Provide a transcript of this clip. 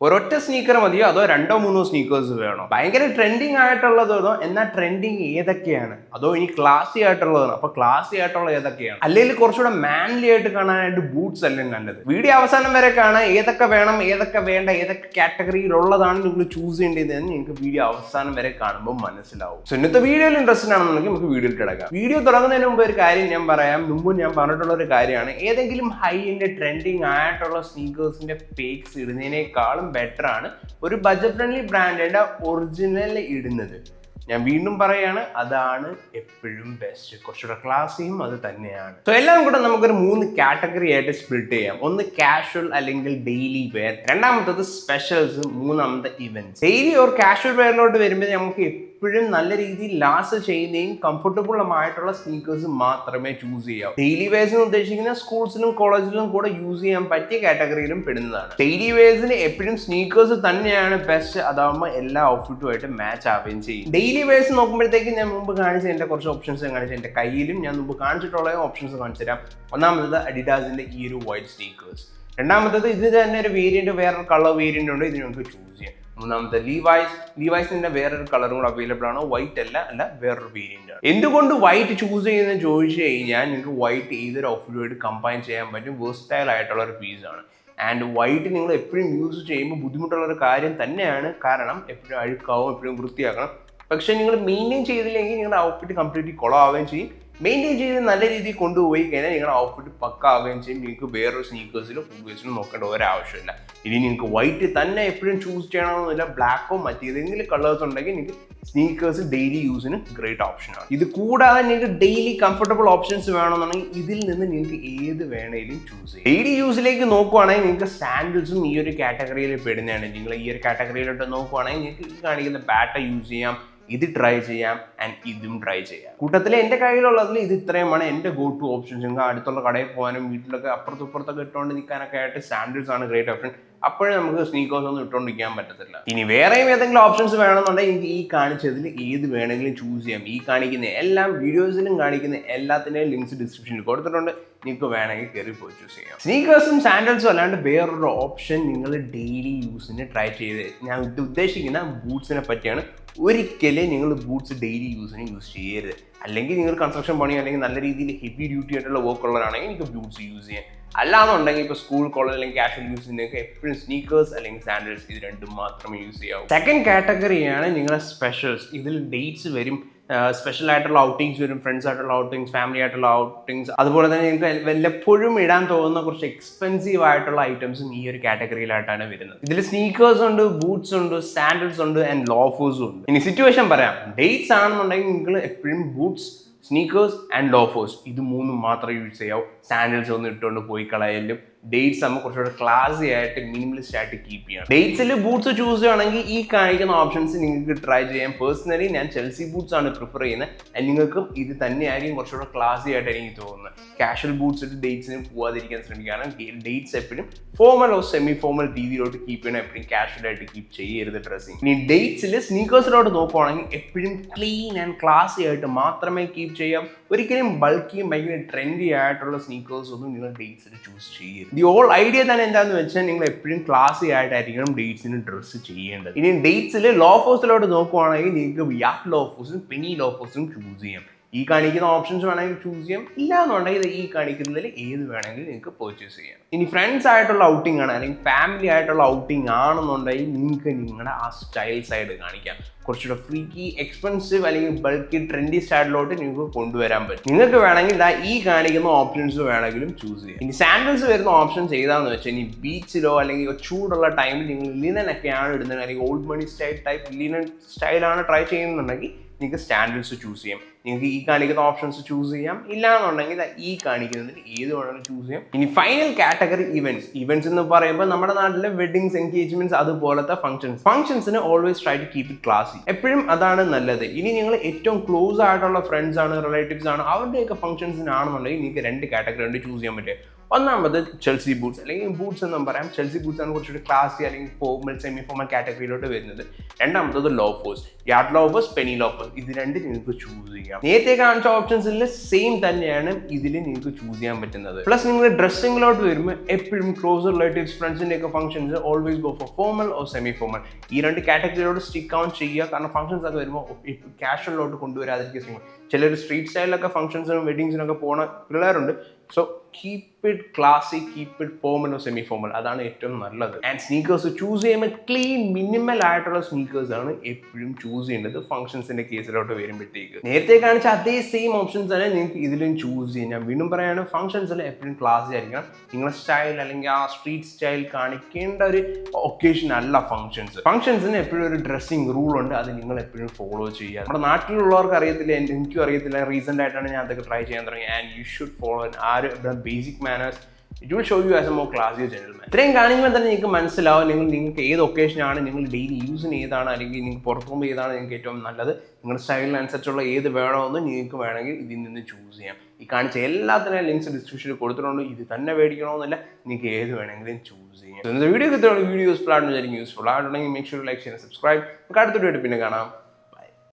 ഒരൊറ്റ സ്നീക്കർ മതിയോ അതോ രണ്ടോ മൂന്നോ സ്നീക്കേഴ്സ് വേണോ? ഭയങ്കര ട്രെൻഡിങ് ആയിട്ടുള്ളതോ എന്നാൽ ട്രെൻഡിങ് ഏതൊക്കെയാണ്? അതോ ഇനി ക്ലാസി ആയിട്ടുള്ളതാണോ? അപ്പൊ ക്ലാസി ആയിട്ടുള്ള ഏതൊക്കെയാണ്? അല്ലെങ്കിൽ കുറച്ചുകൂടെ മാൻലി ആയിട്ട് കാണാനായിട്ട് ബൂട്ട്സ് അല്ലേ നല്ലത്? വീഡിയോ അവസാനം വരെ കാണാൻ ഏതൊക്കെ വേണം, ഏതൊക്കെ വേണ്ട, ഏതൊക്കെ കാറ്റഗറിയിലുള്ളതാണ് നിങ്ങൾ ചൂസ് ചെയ്യേണ്ടതെന്ന് നിങ്ങൾക്ക് വീഡിയോ അവസാനം വരെ കാണുമ്പോൾ മനസ്സിലാവും. സോ ഇന്നത്തെ വീഡിയോയിൽ ഇൻട്രസ്റ്റ് ആണെന്നുണ്ടെങ്കിൽ നമുക്ക് വീഡിയോയിൽ കിടക്കാം. വീഡിയോ തുടങ്ങുന്നതിന് മുമ്പ് ഒരു കാര്യം ഞാൻ പറയാം. മുമ്പ് ഞാൻ പറഞ്ഞിട്ടുള്ള ഒരു കാര്യമാണ്, ഏതെങ്കിലും ഹൈ എൻഡ് ട്രെൻഡിങ് ആയിട്ടുള്ള സ്നീക്കേഴ്സിന്റെ ഫേക്സ് ഇടുന്നതിനേക്കാളും ബെറ്റർ ആണ് ഒരു ബഡ്ജറ്റ് ഫ്രണ്ട്ലി ബ്രാൻഡിന്റെ ഒറിജിനൽ ഇടുന്നത്. ഞാൻ വീണ്ടും പറയാണ്, അതാണ് എപ്പോഴും ബെസ്റ്റ്. കുറച്ചുകൂടെ ക്ലാസ്സിയും അത് തന്നെയാണ്. സോ എല്ലാം കൂടെ നമുക്കൊരു 3 കാറ്റഗറി ആയിട്ട് സ്പ്ലിറ്റ് ചെയ്യാം. ഒന്ന് കാഷ്വൽ അല്ലെങ്കിൽ ഡെയിലി വെയർ, രണ്ടാമത്തത് സ്പെഷ്യൽസ്, മൂന്നാമത്തെ ഇവന്റ്സ്. ഡെയിലി ഓർ കാഷ്വൽ വെയറിലോട്ട് വരുമ്പോൾ നമുക്ക് എപ്പോഴും നല്ല രീതിയിൽ ലാസ്റ്റ് ചെയ്യുന്നതും കംഫർട്ടബിളുമായിട്ടുള്ള സ്നീക്കേഴ്സ് മാത്രമേ ചൂസ് ചെയ്യാവൂ. ഡെയിലി വെയർസിന് ഉദ്ദേശിക്കുന്ന സ്കൂൾസിലും കോളേജിലും കൂടെ യൂസ് ചെയ്യാൻ പറ്റിയ കാറ്റഗറിയിലും പെടുന്നതാണ്. ഡെയിലി വെയർസിന് എപ്പോഴും സ്നീക്കേഴ്സ് തന്നെയാണ് ബെസ്റ്റ്. അതാകുമ്പോൾ എല്ലാ ഔട്ട്ഫിറ്റുമായിട്ട് മാച്ച് ആവുകയും ചെയ്യും. ഡെയിലി വെയർസ് നോക്കുമ്പോഴത്തേക്ക് ഞാൻ മുമ്പ് കാണിച്ച എൻ്റെ കുറച്ച് ഓപ്ഷൻസ് കാണിച്ചു. എൻ്റെ കയ്യിലും ഞാൻ മുമ്പ് കാണിച്ചിട്ടുള്ള ഓപ്ഷൻസ് കാണിച്ചു തരാം. ഒന്നാമത് അഡിഡാസിന്റെ ഈ ഒരു വൈറ്റ് സ്നീക്കേഴ്സ്. രണ്ടാമത്തത് ഇത് തന്നെ ഒരു വേരിയന്റ്, വേറൊരു കളർ വേരിയന്റ് ഉണ്ട്, ഇത് നമുക്ക് ചൂസ് ചെയ്യാം. മൂന്നാമത്തെ ലീവൈസിന്റെ വേറൊരു കളറും കൂടെ അവൈലബിൾ ആണ്. വൈറ്റ് അല്ല വേറൊരു വേരിയന്റ് ആണ്. എന്തുകൊണ്ട് വൈറ്റ് ചൂസ് ചെയ്യുന്നത് ചോദിച്ചു കഴിഞ്ഞാൽ നിങ്ങൾക്ക് വൈറ്റ് ഏതൊരു ഔട്ട്ഫിറ്റുമായിട്ട് കമ്പൈൻ ചെയ്യാൻ പറ്റും. വേഴ്സ്റ്റൈൽ ആയിട്ടുള്ള ഒരു പീസാണ്. ആൻഡ് വൈറ്റ് നിങ്ങൾ എപ്പോഴും യൂസ് ചെയ്യുമ്പോൾ ബുദ്ധിമുട്ടുള്ള ഒരു കാര്യം തന്നെയാണ്. കാരണം എപ്പോഴും അഴുക്കാവും, എപ്പോഴും വൃത്തിയാക്കണം. പക്ഷെ നിങ്ങൾ മെയിൻറ്റെയിൻ ചെയ്തില്ലെങ്കിൽ നിങ്ങളുടെ ഔട്ട്ഫിറ്റ് കംപ്ലീറ്റ്ലി കുളമാവുകയും ചെയ്യും. മെയിൻറ്റെയിൻ ചെയ്ത് നല്ല രീതിയിൽ കൊണ്ടുപോയി കഴിഞ്ഞാൽ നിങ്ങളുടെ ഔട്ട്ഫിറ്റ് പക്ക ആവുകയും ചെയ്യും. നിങ്ങൾക്ക് വേറൊരു സ്നീക്കേഴ്സിലും ഫുട്വേഴ്സിലും നോക്കേണ്ട ഒരാവശ്യമില്ല. ഇനി നിങ്ങൾക്ക് വൈറ്റ് തന്നെ എപ്പോഴും ചൂസ് ചെയ്യണമെന്നില്ല. ബ്ലാക്കോ മറ്റേതെങ്കിലും കളേഴ്സ് ഉണ്ടെങ്കിൽ നിങ്ങൾക്ക് സ്നീക്കേഴ്സ് ഡെയിലി യൂസിന് ഗ്രേറ്റ് ഓപ്ഷനാണ്. ഇത് കൂടാതെ നിങ്ങൾക്ക് ഡെയിലി കംഫർട്ടബിൾ ഓപ്ഷൻസ് വേണമെന്നുണ്ടെങ്കിൽ ഇതിൽ നിന്ന് നിങ്ങൾക്ക് ഏത് വേണേലും ചൂസ് ചെയ്യാം. ഡെയിലി യൂസിലേക്ക് നോക്കുവാണെങ്കിൽ നിങ്ങൾക്ക് സാൻഡിൽസും ഈ ഒരു കാറ്റഗറിയിൽ പെടുന്നതാണ്. നിങ്ങൾ ഈ ഒരു കാറ്റഗറിയിലോട്ട് നോക്കുവാണെങ്കിൽ നിങ്ങൾക്ക് ഈ കാണിക്കുന്ന ബാറ്റ യൂസ് ചെയ്യാം, ഇത് ട്രൈ ചെയ്യാം, ആൻഡ് ഇതും ട്രൈ ചെയ്യാം. കൂട്ടത്തിൽ എൻ്റെ കയ്യിലുള്ളതിൽ ഇത് ഇത്രയുമാണ് എൻ്റെ ഗോ ടു ഓപ്ഷൻസ്. നിങ്ങൾക്ക് അടുത്തുള്ള കടയിൽ പോകാനും വീട്ടിലൊക്കെ അപ്പുറത്തും ഇപ്പുറത്തൊക്കെ ഇട്ടുകൊണ്ട് നിൽക്കാനൊക്കെ ആയിട്ട് സാൻഡിൽസ് ആണ് ഗ്രേറ്റ് ഓപ്ഷൻ. അപ്പോഴും നമുക്ക് സ്നീക്കേഴ്സ് ഒന്നും ഇട്ടുകൊണ്ടിരിക്കാൻ പറ്റത്തില്ല. ഇനി വേറെയും ഏതെങ്കിലും ഓപ്ഷൻസ് വേണമെന്നുണ്ടെങ്കിൽ എനിക്ക് ഈ കാണിച്ചതിൽ ഏത് വേണമെങ്കിലും ചൂസ് ചെയ്യാം. ഈ കാണിക്കുന്ന എല്ലാം വീഡിയോസിലും കാണിക്കുന്ന എല്ലാത്തിൻ്റെയും ലിങ്ക്സ് ഡിസ്ക്രിപ്ഷനിൽ കൊടുത്തിട്ടുണ്ട്. നിങ്ങൾക്ക് വേണമെങ്കിൽ കയറി പോയി ചൂസ് ചെയ്യാം. സ്നീക്കേഴ്സും സാൻഡൽസും അല്ലാണ്ട് വേറൊരു ഓപ്ഷൻ നിങ്ങൾ ഡെയിലി യൂസിന് ട്രൈ ചെയ്ത്, ഞാൻ ഉദ്ദേശിക്കുന്ന ബൂട്ട്സിനെ പറ്റിയാണ്. ഒരിക്കലും നിങ്ങൾ ബൂട്ട്സ് ഡെയിലി യൂസിന് യൂസ് ചെയ്യരുത്. അല്ലെങ്കിൽ നിങ്ങൾ കൺസ്ട്രക്ഷൻ പണി അല്ലെങ്കിൽ നല്ല രീതിയിൽ ഹെവി ഡ്യൂട്ടി ആയിട്ടുള്ള വർക്ക് ഉള്ളവരാണെങ്കിൽ നിങ്ങൾക്ക് ബൂട്ട്സ് യൂസ് ചെയ്യാം. അല്ലാന്നുണ്ടെങ്കിൽ ഇപ്പോൾ സ്കൂൾ, കോളേജ് അല്ലെങ്കിൽ കാഷ്വൽ യൂസിനൊക്കെ എപ്പോഴും സ്നീക്കേഴ്സ് അല്ലെങ്കിൽ സാൻഡൽസ് ഇത് രണ്ടും മാത്രമേ യൂസ് ചെയ്യാവൂ. സെക്കൻഡ് കാറ്റഗറിയാണ് നിങ്ങളുടെ സ്പെഷ്യൽസ്. ഇതിൽ ഡേറ്റ്സ് വരും, സ്പെഷ്യൽ ആയിട്ടുള്ള ഔട്ടിങ്സ് വരും, ഫ്രണ്ട്സ് ആയിട്ടുള്ള ഔട്ടിങ്സ്, ഫാമിലി ആയിട്ടുള്ള ഔട്ടിങ്സ്. അതുപോലെ തന്നെ നിങ്ങൾക്ക് വല്ലപ്പോഴും ഇടാൻ തോന്നുന്ന കുറച്ച് എക്സ്പെൻസീവ് ആയിട്ടുള്ള ഐറ്റംസും ഈ ഒരു കാറ്റഗറിയിലായിട്ടാണ് വരുന്നത്. ഇതിൽ സ്നീക്കേഴ്സ് ഉണ്ട്, ബൂട്ട്സ് ഉണ്ട്, സാൻഡൽസ് ഉണ്ട്, ആൻഡ് ലോഫേഴ്സും ഉണ്ട്. ഇനി സിറ്റുവേഷൻ പറയാം. ഡേറ്റ്സ് ആണെന്നുണ്ടെങ്കിൽ നിങ്ങൾ എപ്പോഴും ബൂട്ട്സ്, സ്നീക്കേഴ്സ് ആൻഡ് ലോഫേഴ്സ് ഇത് മൂന്നും മാത്രമേ യൂസ് ചെയ്യാവൂ. സാൻഡൽസ് ഒന്നും ഇട്ടുകൊണ്ട് പോയി കളയലും. ഡേറ്റ്സ് ആകുമ്പോൾ കുറച്ചുകൂടെ ക്ലാസി ആയിട്ട് മിനിമലിസ്റ്റ് ആയിട്ട് കീപ്പ് ചെയ്യണം. ഡേറ്റ്സിൽ ബൂട്ട്സ് ചൂസ് ചെയ്യുകയാണെങ്കിൽ ഈ കാണിക്കുന്ന ഓപ്ഷൻസ് നിങ്ങൾക്ക് ട്രൈ ചെയ്യാം. പേഴ്സണലി ഞാൻ ചെൽസി ബൂട്ട്സ് ആണ് പ്രിഫർ ചെയ്യുന്നത്. ആൻഡ് നിങ്ങൾക്കും ഇത് തന്നെയായിരിക്കും കുറച്ചുകൂടെ ക്ലാസി ആയിട്ട് എനിക്ക് തോന്നുന്നത്. കാഷ്വൽ ബൂട്ട്സ് ഇട്ട് ഡേറ്റ്സിന് പോകാതിരിക്കാൻ ശ്രമിക്കുകയാണ്. ഡേറ്റ്സ് എപ്പോഴും ഫോർമൽ ഓർ സെമി ഫോർമൽ രീതിയിലോട്ട് കീപ്പ് ചെയ്യണം. എപ്പോഴും കാഷ്വൽ ആയിട്ട് കീപ്പ് ചെയ്യരുത് ഡ്രസ്സിങ്. ഇനി ഡേറ്റ്സിൽ സ്നീക്കേഴ്സിലോട്ട് നോക്കുവാണെങ്കിൽ എപ്പോഴും ക്ലീൻ ആൻഡ് ക്ലാസി ആയിട്ട് മാത്രമേ കീപ്പ് ചെയ്യാം. ഒരിക്കലും ബൾക്കിയും ഭയങ്കര ട്രെൻഡി ആയിട്ടുള്ള സ്നീക്കേഴ്സ് ഒന്നും നിങ്ങൾ ഡേറ്റ്സിൽ ചൂസ് ചെയ്യരുത്. ദി ഹോൾ ഐഡിയ തന്നെ എന്താണെന്ന് വെച്ചാൽ നിങ്ങൾ എപ്പോഴും ക്ലാസി ആയിട്ടായിരിക്കണം ഡേറ്റ്സിന് ഡ്രസ്സ് ചെയ്യേണ്ടത്. ഇനി ഡേറ്റ്സിൽ ലോഫേഴ്സിലോട്ട് നോക്കുവാണെങ്കിൽ നിങ്ങൾക്ക് യാട്ട് ലോഫേഴ്സും പെനി ലോഫേഴ്സും ചൂസ് ചെയ്യാം. ഈ കാണിക്കുന്ന ഓപ്ഷൻസ് വേണമെങ്കിൽ ചൂസ് ചെയ്യാം. ഇല്ല എന്നുണ്ടെങ്കിൽ ഈ കാണിക്കുന്നതിൽ ഏത് വേണമെങ്കിലും നിങ്ങൾക്ക് പർച്ചേസ് ചെയ്യാം. ഇനി ഫ്രണ്ട്സ് ആയിട്ടുള്ള ഔട്ടിംഗ് ആണ് അല്ലെങ്കിൽ ഫാമിലി ആയിട്ടുള്ള ഔട്ടിംഗ് ആണെന്നുണ്ടെങ്കിൽ നിങ്ങൾക്ക് നിങ്ങളുടെ ആ സ്റ്റൈൽ സൈഡ് കാണിക്കാം. കുറച്ചുകൂടെ ഫ്രീക്കി, എക്സ്പെൻസീവ് അല്ലെങ്കിൽ ബൾക്കി, ട്രെൻഡി സ്റ്റൈലിലോട്ട് നിങ്ങൾക്ക് കൊണ്ടുവരാൻ പറ്റും. നിങ്ങൾക്ക് വേണമെങ്കിൽ ഈ കാണിക്കുന്ന ഓപ്ഷൻസ് വേണമെങ്കിലും ചൂസ് ചെയ്യാം. ഇനി സാൻഡൽസ് വരുന്ന ഓപ്ഷൻസ് ഏതാണെന്ന് വെച്ചാൽ, ഇനി ബീച്ചിലോ അല്ലെങ്കിൽ ചൂടുള്ള ടൈമിൽ നിങ്ങൾ ലിനൻ ഒക്കെയാണ് ഇടുന്നത്, അല്ലെങ്കിൽ ഓൾഡ് മണി സ്റ്റൈൽ ടൈപ്പ് ലിനൻ സ്റ്റൈലാണ് ട്രൈ ചെയ്യുന്നുണ്ടെങ്കിൽ നിങ്ങൾക്ക് സാൻഡൽസ് ചൂസ് ചെയ്യാം. നിങ്ങൾക്ക് ഈ കാണിക്കുന്ന ഓപ്ഷൻസ് ചൂസ് ചെയ്യാം. ഇല്ലാന്നുണ്ടെങ്കിൽ ഈ കാണിക്കുന്നതിൽ ഏത് വേണമെങ്കിലും ചൂസ് ചെയ്യാം. ഇനി ഫൈനൽ കാറ്റഗറി ഇവന്റ്സ് എന്ന് പറയുമ്പോൾ നമ്മുടെ നാട്ടിലെ വെഡിങ്സ്, എൻഗേജ്മെന്റ്സ് അതുപോലത്തെ ഫംഗ്ഷൻസിന് always try to keep it classy. എപ്പോഴും അതാണ് നല്ലത്. ഇനി നിങ്ങൾ ഏറ്റവും ക്ലോസ് ആയിട്ടുള്ള ഫ്രണ്ട്സ് ആണ്, റിലേറ്റീവ്സ് ആണ്, അവരുടെയൊക്കെ ഫംഗ്ഷൻസിനാണെന്നുണ്ടെങ്കിൽ നിങ്ങൾക്ക് 2 കാറ്റഗറി ഉണ്ട് ചൂസ് ചെയ്യാൻ പറ്റുക. ഒന്നാമത് ചെൽസി ബൂട്ട്സ് അല്ലെങ്കിൽ ബൂട്ട്സ് എന്നും പറയാം. ചെൽസി ബൂട്ട്സ് ആണ് കുറച്ചുകൂടി ക്ലാസി അല്ലെങ്കിൽ ഫോർമൽ സെമി ഫോർമൽ കാറ്റഗറിയിലോട്ട് വരുന്നത്. രണ്ടാമത്തത് loafers, yard loafers, Penny loafers. ഇത് രണ്ടും നിങ്ങൾക്ക് ചൂസ് ചെയ്യാം. നേരത്തെ കാണിച്ച ഓപ്ഷൻസിൽ സെയിം തന്നെയാണ് ഇതിൽ നിങ്ങൾക്ക് ചൂസ് ചെയ്യാൻ പറ്റുന്നത്. പ്ലസ് നിങ്ങൾ ഡ്രസ്സിങ്ങിലോട്ട് വരുമ്പോൾ എപ്പോഴും ക്ലോസ് റിലേറ്റീവ്സ് ഫ്രണ്ട്സിന്റെ ഒക്കെ functions always go for formal or semi formal. ഈ രണ്ട് കാറ്റഗറിയിലോട്ട് സ്റ്റിക്ക് ഔട്ട് ചെയ്യുക. കാരണം ഫംഗ്ഷൻസ് ഒക്കെ വരുമ്പോൾ കാഷ്വലിലോട്ട് കൊണ്ടുവരാതിരിക്കുക. ചിലർ സ്ട്രീറ്റ് സ്റ്റൈലിലൊക്കെ ഫംഗ്ഷൻസിനും വെഡിങ്സിനൊക്കെ പോകുന്ന പിള്ളേരുണ്ട്. So keep it classy, keep it formal or semi formal. അതാണ് ഏറ്റവും നല്ലത്. ആൻഡ് സ്നീക്കേഴ്സ് ചൂസ് ചെയ്യുമ്പോൾ ക്ലീൻ മിനിമൽ ആയിട്ടുള്ള സ്നീക്കേഴ്സ് ആണ് എപ്പോഴും ചൂസ് ചെയ്യേണ്ടത് ഫംഗ്ഷൻസിന്റെ കേസിലോട്ട് വരുമ്പോഴത്തേക്ക്. നേരത്തെ കാണിച്ച അതേ സെയിം ഓപ്ഷൻസ് തന്നെ നിങ്ങൾക്ക് ഇതിലും ചൂസ് ചെയ്യാം. ഞാൻ വീണ്ടും പറയാണ്, ഫംഗ്ഷൻസിൽ എപ്പോഴും ക്ലാസി ആയിരിക്കണം. നിങ്ങളുടെ സ്റ്റൈൽ അല്ലെങ്കിൽ ആ സ്ട്രീറ്റ് സ്റ്റൈൽ കാണിക്കേണ്ട ഒരു ഒക്കേഷൻ അല്ല ഫംഗ്ഷൻസ്. ഫംഗ്ഷൻസിന് എപ്പോഴും ഒരു ഡ്രസ്സിങ് റൂൾ ഉണ്ട്, അത് നിങ്ങൾ എപ്പോഴും ഫോളോ ചെയ്യുക. നമ്മുടെ നാട്ടിലുള്ളവർക്ക് അറിയത്തില്ല, എനിക്കും അറിയത്തില്ല. റീസെന്റ് ആയിട്ടാണ് ഞാൻ അതൊക്കെ ട്രൈ ചെയ്യാൻ തുടങ്ങി. And you should follow basic manners. It will show you as a more classy gentleman. ഇത്രയും കാണിക്കുമ്പോൾ തന്നെ നിങ്ങൾക്ക് മനസ്സിലാവും നിങ്ങൾക്ക് ഏത് ഒക്കേഷനാണ്, നിങ്ങൾ ഡെയിലി യൂസിന് ഏതാണ്, അല്ലെങ്കിൽ നിങ്ങൾക്ക് പുറത്തു പോകുമ്പോൾ ഏതാണ് നിങ്ങൾക്ക് ഏറ്റവും നല്ലത്. നിങ്ങളുടെ സ്റ്റൈലിനനുസരിച്ചുള്ള ഏത് വേണമെന്ന് നിങ്ങൾക്ക് വേണമെങ്കിൽ ഇതിൽ നിന്ന് ചൂസ് ചെയ്യാം. ഈ കാണിച്ച എല്ലാത്തിനും ലിങ്ക്സ് ഡിസ്ക്രിപ്ഷനിൽ കൊടുത്തിട്ടുണ്ട്. ഇത് തന്നെ മേടിക്കണമെന്നില്ല, നിങ്ങൾക്ക് ഏത് വേണമെങ്കിലും ചൂസ് ചെയ്യാം. വീഡിയോ യൂസ്ഫുൾ ആണെന്ന് വിചാരിക്കും. യൂസ്ഫുൾ ആയിട്ടുണ്ടെങ്കിൽ മേക്ക് ഷുവർ ലൈക്ക് ചെയ്യാൻ, സബ്സ്ക്രൈബ്. അടുത്ത വീഡിയോ പിന്നെ കാണാം.